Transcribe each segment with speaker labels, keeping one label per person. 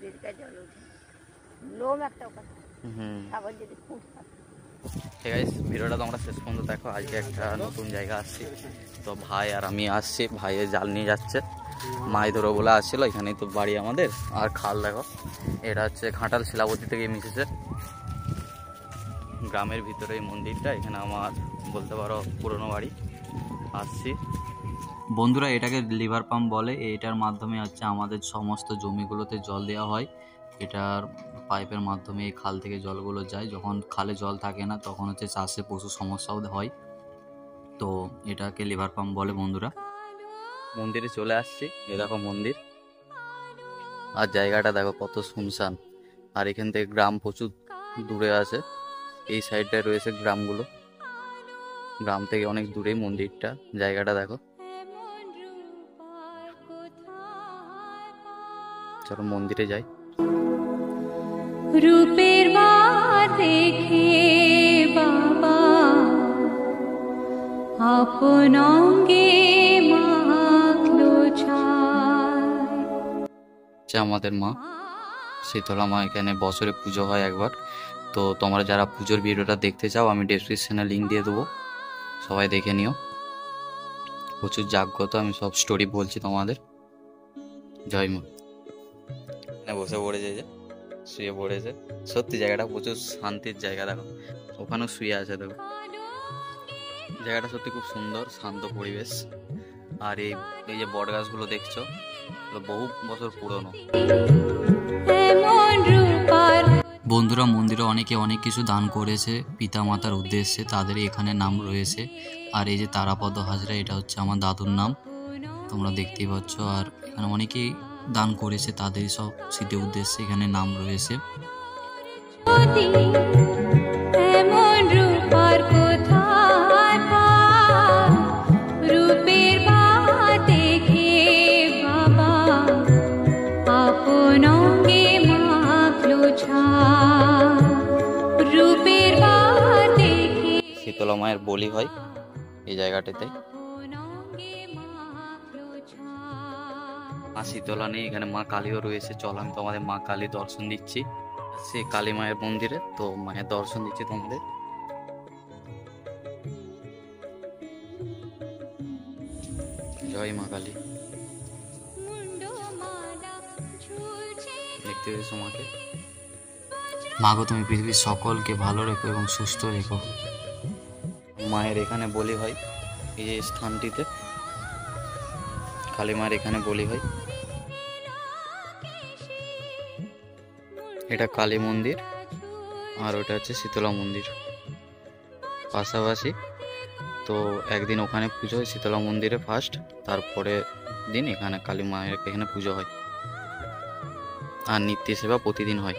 Speaker 1: মন্দিরটা জল ওঠে লোম একটা কথা আবার যদি খুব
Speaker 2: ঠিক আছে, ভিডিওটা তোমরা শেষ পর্যন্ত দেখো। আজকে একটা নতুন জায়গা আসছি, তো ভাই আর আমি আসছি, ভাইয়ের জাল নিয়ে যাচ্ছে, মাছ ধরো বলে আসছিল। এখানেই তো বাড়ি আমাদের। আর খাল দেখো, এটা হচ্ছে ঘাটাল শিলাবতী থেকে মিশেছে গ্রামের ভিতরে এই মন্দিরটা। এখানে আমার বলতে পারো পুরনো বাড়ি। আসছি বন্ধুরা, এটাকে লিভার পাম্প বলে। এটার মাধ্যমে হচ্ছে আমাদের সমস্ত জমিগুলোতে জল দেওয়া হয়। এটার পাইপের মাধ্যমে এই খাল থেকে জলগুলো যায়। যখন খালে জল থাকে না তখন হচ্ছে চাষে প্রচুর সমস্যাও হয়, তো এটাকে লিভার পাম্প বলে। বন্ধুরা, মন্দিরে চলে আসছি। এ দেখো মন্দির, আর জায়গাটা দেখো কত শুনশান। আর এখান থেকে গ্রাম প্রচুর দূরে আছে। এই সাইডটায় রয়েছে গ্রামগুলো, গ্রাম থেকে অনেক দূরেই মন্দিরটা। জায়গাটা দেখো, চলো মন্দিরে যাই।
Speaker 3: রূপের বার দেখে বাবা আপন অঙ্গে মাখলো ছাই।
Speaker 2: আমাদের মা শীতলা মা, এখানে বছরে পুজো হয় একবার। তো তোমরা যারা পুজোর ভিডিওটা দেখতে চাও আমি ডেসক্রিপশনে লিঙ্ক দিয়ে দেবো, সবাই দেখে নিও। প্রচুর জাগ্রত, আমি সব স্টোরি বলছি তোমাদের। জয় মা। এখানে বসে পড়েছে, যে শুয়ে পড়েছে। সত্যি জায়গাটা প্রচুর শান্তির জায়গা। দেখো ওখানেও শুয়ে আছে, দেখো জায়গাটা সত্যি খুব সুন্দর, শান্ত পরিবেশ। আর এই যে বট গাছগুলো দেখছো, বহু বছর পুরনো। বন্ধুরা, মন্দিরে অনেকে অনেক কিছু দান করেছে পিতা মাতার উদ্দেশ্যে, তাদের এখানে নাম রয়েছে। আর এই যে তারাপদ হাজরা, এটা হচ্ছে আমার দাদুর নাম, তোমরা দেখতেই পাচ্ছ। আর এখানে অনেকেই দান করেছে, তাদের সব স্মৃতি উদ্দেশ্যে এখানে নাম রয়েছে। শীতলা মায়ের বলি হয় এই জায়গাটাতে। মা শীতলা নেই, এখানে মা কালীও রয়েছে। চল আমি তোমাদের মা কালী দর্শন দিচ্ছি। সেই কালী মায়ের মন্দিরে, তো মায়ের দর্শন দিচ্ছি তোমাদের। জয় মা কালী। দেখতে পেয়েছো মাকে? মাগো, তুমি পৃথিবীর সকলকে ভালো রেখো এবং সুস্থ রেখো। মায়ের এখানে বলি হয়, এই যে স্থানটিতে কালী মায়ের এখানে বলি হয়। এটা কালী মন্দির, আর ওটা হচ্ছে শীতলা মন্দির পাশাপাশি। তো একদিন ওখানে পুজো হয় শীতলা মন্দিরে ফার্স্ট, তারপরে দিন এখানে কালী মায়ের এখানে পুজো হয়। আর নিত্য সেবা প্রতিদিন হয়।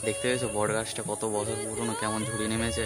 Speaker 2: দেখতে পেয়েছো বট গাছটা কত বছর পুরনো, কেমন ঝুড়ি নেমেছে।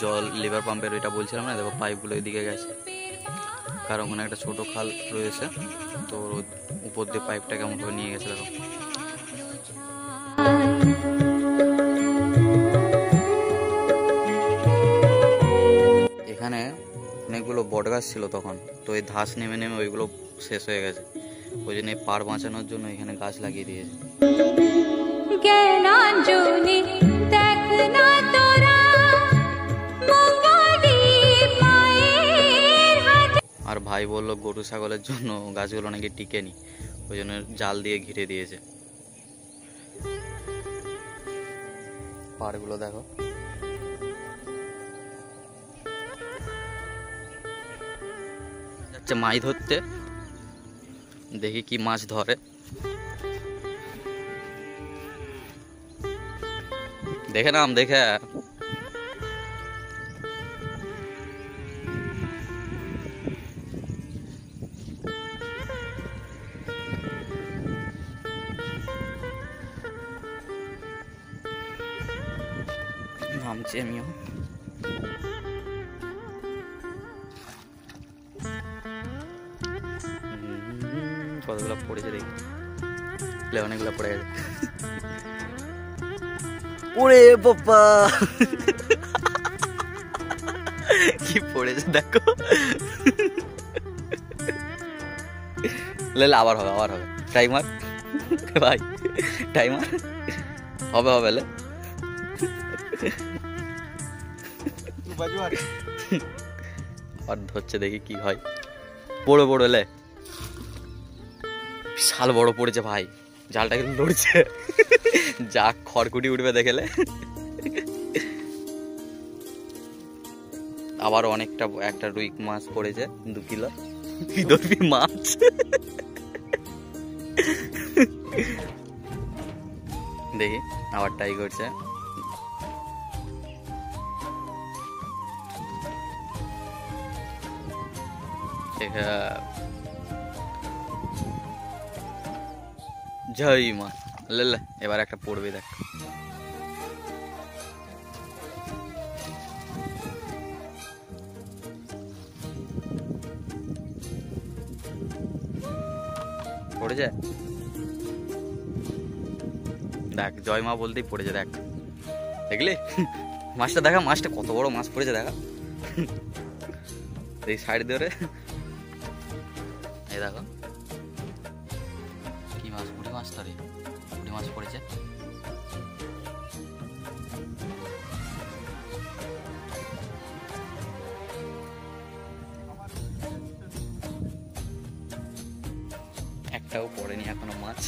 Speaker 2: জল লিভার পাম্পের ওইটা বলছিলাম না, দেখো পাইপগুলো এদিকে গেছে, কারণ ওখানে একটা ছোট খাল রয়েছে, তো উপর দিয়ে পাইপটা কেমন করে নিয়ে গেছে। দেখো এখানে অনেকগুলো বট গাছ ছিল তখন, তো এই ধাস নেমে নেমে ওইগুলো শেষ হয়ে গেছে। ওই জন্য পাড় বাঁচানোর জন্য এখানে গাছ লাগিয়ে দিয়েছে। আর ভাই বললো গরু ছাগলের জন্য গাছগুলো নাকি টিকেনি, ওই জন্য জাল দিয়ে ঘিরে দিয়েছে। পাড়গুলো দেখো, যাচ্ছে মাছ ধরতে, দেখি কি মাছ ধরে। দেখে নাম দেখে। নামছি আমিও। কতগুলো পড়েছে দেখি, অনেকগুলো পড়ে গেছে। ওরে বাবা কি পড়েছে দেখো। লে আবার হবে, আবার হবে। টাইমার ভাই, টাইমার হবে, হবে লে। আর ধরছে দেখি কি হয়। বড় বড় লে, বিশাল বড় পড়েছে ভাই। জালটা কিন্তু লড়ছে, যা খড়কুটি উঠবে দেখেলে। আবার অনেকটা, একটা রুই মাছ পড়েছে 2 কিলো। কি ধরবি মাছ? দেখি আবার ট্রাই করছে। জয় মা, লে এবার একটা পড়বে দেখ। পড়েছে দেখ, জয় মা বলতেই পড়েছে দেখ, দেখলি মাছটা দেখা, মাছটা কত বড় মাছ পড়েছে দেখা। এই সাইড ধরে এই দেখো কি মাছ, পুঁটি মাছ তো রে, পুঁটি মাছ পড়েছে। একটাও পড়েনি এখনো মাছ,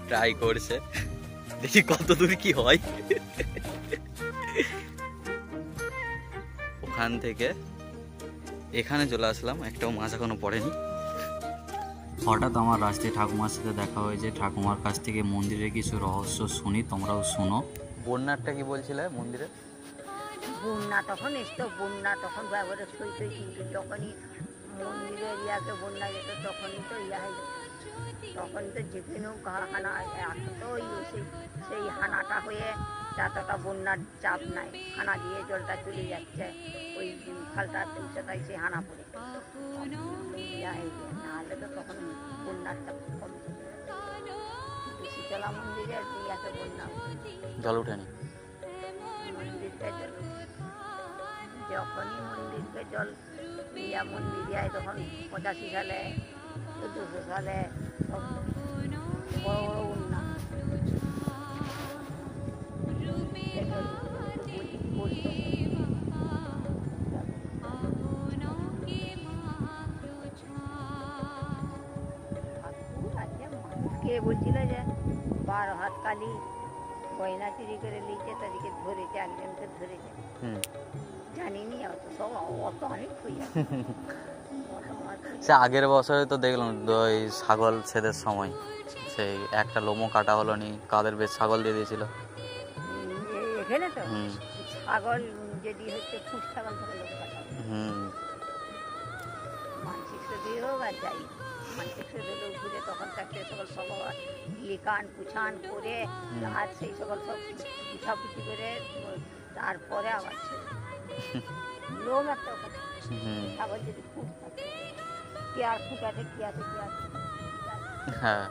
Speaker 2: ট্রাই করছে, দেখি কত দূর কি হয়। ওখান থেকে এখানে চলে আসলাম, একটাও মাছ এখনো পড়েনি। হঠাৎ আমার রাস্তায় ঠাকুমার সাথে দেখা হয়েছে। ঠাকুমার কাছ থেকে মন্দিরের কিছু রহস্য শুনি, তোমরাও শোনো। বন্যারটা কি বলছিলে মন্দিরে?
Speaker 1: বন্যা তখন এসতো, বন্যা তখন ব্যবহারে সইতই, কিন্তু যখনই মন্দিরের ইয়াকে বন্যা যেত তখনই তো ইয়া হয়ে যেত, তখনই তো যেখানেও হানা তো সেই হানাটা হয়ে যতটা বন্যার চাপ নাই, হানা দিয়ে জলটা চলে যাচ্ছে ওই খালটা সেটাই সেই হানা পড়ে ইয়া হয়ে যায়, নাহলে তো তখন বন্যার চাপ কম ছিল। শীতলা মন্দিরের ইয়াকে বন্যা
Speaker 2: জল উঠেনি,
Speaker 1: মন্দিরকে জল যখনই মন্দিরকে জল ইয়া মন্দির যায় তখন 85 সালে 1400 সালে বড় বড় উন্না কে বলছিল যে 12 হাত কালী গয়না চুরি করে নিয়েছে, তাদেরকে ধরেছে, একজনকে ধরেছে, জানিনি অত সব, অত অনেক হইয়া।
Speaker 2: সে আগের বছরে তো দেখলাম ওই ছাগল ছেদের সময় সেই একটা লোমও কাটা হলো নি, কাদের বেশ ছাগল দিয়ে দিয়েছিল
Speaker 1: এখানে তো ছাগল যদি হচ্ছে ফুট ছাগল থেকে লোক কাটা, মানসিক দিয়ে হোক আর যাই মানসিক লোক ঘুরে তখন থাকতে সকল সব লিকান পুছান করে আর সেই সকল সব পুছাপুছি করে তারপরে আবার লোম একটা ছাগল যদি ফুট থাকে কি আর ফুট আছে, কি আছে, কি আছে।
Speaker 2: হ্যাঁ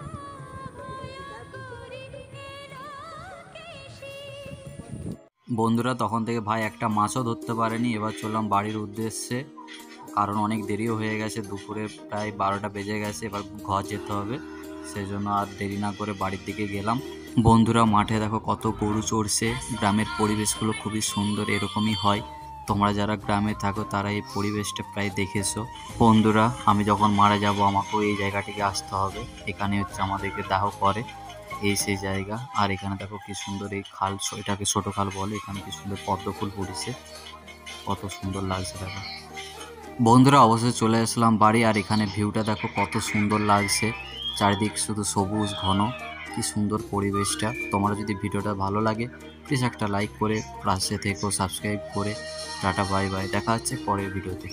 Speaker 2: বন্ধুরা, তখন থেকে ভাই একটা মাছও ধরতে পারেনি। এবার চললাম বাড়ির উদ্দেশ্যে, কারণ অনেক দেরিও হয়ে গেছে, দুপুরে প্রায় 12টা বেজে গেছে, এবার ঘর যেতে হবে, সেই জন্য আর দেরি না করে বাড়ির দিকে গেলাম। বন্ধুরা মাঠে দেখো কত গরু চড়ছে, গ্রামের পরিবেশগুলো খুবই সুন্দর, এরকমই হয়। তোমরা যারা গ্রামে থাকো তারা এই পরিবেশটা প্রায় দেখেছো। বন্ধুরা আমি যখন মারা যাব আমাকেও এই জায়গাটিকে আসতে হবে, এখানে হচ্ছে আমাদেরকে দাহ করে, এই সেই জায়গা। আর এখানে দেখো কি সুন্দর এই খাল, এটাকে ছোট খাল বলে, এখানে কি সুন্দর পদ্ম ফুল ফুটেছে, কত সুন্দর লাগছে দেখো। বন্ধুরা অবশ্যই চলে আসলাম বাড়ি, আর এখানে ভিউটা দেখো কত সুন্দর লাগছে, চারিদিক শুধু সবুজ ঘন, কি সুন্দর পরিবেশটা। তোমরা যদি ভিডিওটা ভালো লাগে প্লিজ একটা লাইক করে পাশে থেকো, সাবস্ক্রাইব করে। টাটা বাই বাই, দেখা হচ্ছে পরের ভিডিওতে।